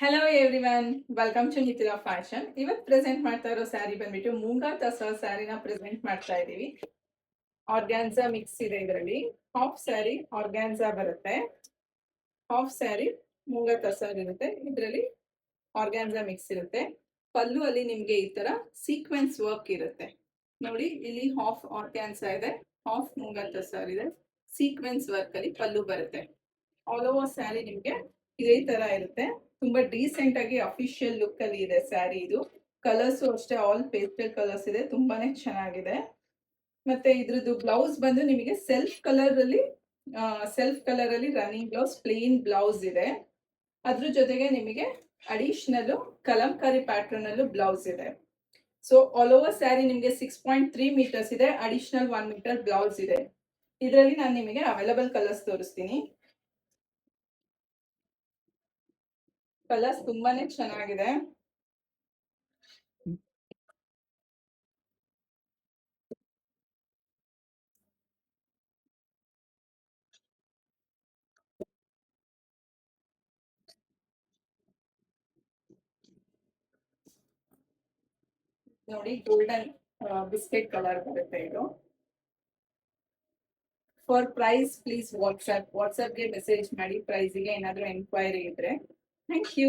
Hello everyone, welcome to Nitila fashion. ಇವತ್ತು present ಮಾಡ್ತಾ ಇರೋ ಸ್ಯಾರಿ ಬಂದ್ಬಿಟ್ಟು ಮೂಂಗಾ ತಸಾ ಸ್ಯಾರಿನ ಪ್ರೆಸೆಂಟ್ ಮಾಡ್ತಾ ಇದೀವಿ. ಆರ್ಗ್ಯಾನ್ಸಾ ಮಿಕ್ಸ್ ಇದೆ ಇದರಲ್ಲಿ. ಹಾಫ್ ಸ್ಯಾರಿ ಆರ್ಗ್ಯಾನ್ಸಾ ಬರುತ್ತೆ, ಹಾಫ್ ಸ್ಯಾರಿ ಮೂಂಗಾ ತಸರ್ ಇರುತ್ತೆ. ಇದರಲ್ಲಿ ಆರ್ಗ್ಯಾನ್ಸಾ ಮಿಕ್ಸ್ ಇರುತ್ತೆ. ಪಲ್ಲು ಅಲ್ಲಿ ನಿಮ್ಗೆ ಈ ತರ ಸೀಕ್ವೆನ್ಸ್ ವರ್ಕ್ ಇರುತ್ತೆ ನೋಡಿ. ಇಲ್ಲಿ ಹಾಫ್ ಆರ್ಗ್ಯಾನ್ಸಾ ಇದೆ, ಹಾಫ್ ಮೂಂಗಾ ತಸರ್ ಇದೆ. ಸೀಕ್ವೆನ್ಸ್ ವರ್ಕ್ ಅಲ್ಲಿ ಪಲ್ಲು ಬರುತ್ತೆ. ಆಲ್ ಓವರ್ ಸ್ಯಾರಿ ನಿಮ್ಗೆ ಇದೇ ತರ ಇರುತ್ತೆ. ತುಂಬಾ ಡೀಸೆಂಟ್ ಆಗಿ ಅಫಿಷಿಯಲ್ ಲುಕ್ ಅಲ್ಲಿ ಇದೆ ಸ್ಯಾರಿ. ಇದು ಕಲರ್ಸ್ ಅಷ್ಟೇ ಆಲ್ ಪೇಸ್ಟಲ್ ಕಲರ್ಸ್ ಇದೆ, ತುಂಬಾನೇ ಚೆನ್ನಾಗಿದೆ. ಮತ್ತೆ ಇದ್ರದ್ದು ಬ್ಲೌಸ್ ಬಂದು ನಿಮಗೆ ಸೆಲ್ಫ್ ಕಲರ್ ಅಲ್ಲಿ ರನ್ನಿಂಗ್ ಬ್ಲೌಸ್, ಪ್ಲೇನ್ ಬ್ಲೌಸ್ ಇದೆ. ಅದ್ರ ಜೊತೆಗೆ ನಿಮಗೆ ಅಡಿಷನಲ್ ಕಲಂಕಾರಿ ಪ್ಯಾಟರ್ನ್ ಅಲ್ಲೂ ಬ್ಲೌಸ್ ಇದೆ. ಸೊ ಆಲ್ ಓವರ್ ಸ್ಯಾರಿ ನಿಮಗೆ 6.3 ಮೀಟರ್ಸ್ ಇದೆ, ಅಡಿಷನಲ್ 1 ಮೀಟರ್ ಬ್ಲೌಸ್ ಇದೆ. ಇದರಲ್ಲಿ ನಾನು ನಿಮಗೆ ಅವೈಲಬಲ್ ಕಲರ್ಸ್ ತೋರಿಸ್ತೀನಿ. ಕಲರ್ಸ್ ತುಂಬಾನೇ ಚೆನ್ನಾಗಿದೆ. ನೋಡಿ, ಗೋಲ್ಡನ್ ಬಿಸ್ಕೆಟ್ ಕಲರ್ ಬರುತ್ತೆ ಇದು. ಫಾರ್ ಪ್ರೈಸ್ ಪ್ಲೀಸ್ ವಾಟ್ಸ್ಆಪ್ಗೆ ಮೆಸೇಜ್ ಮಾಡಿ, ಪ್ರೈಸ್ಗೆ ಏನಾದರೂ ಎನ್ಕ್ವೈರಿ ಇದ್ರೆ. Thank you.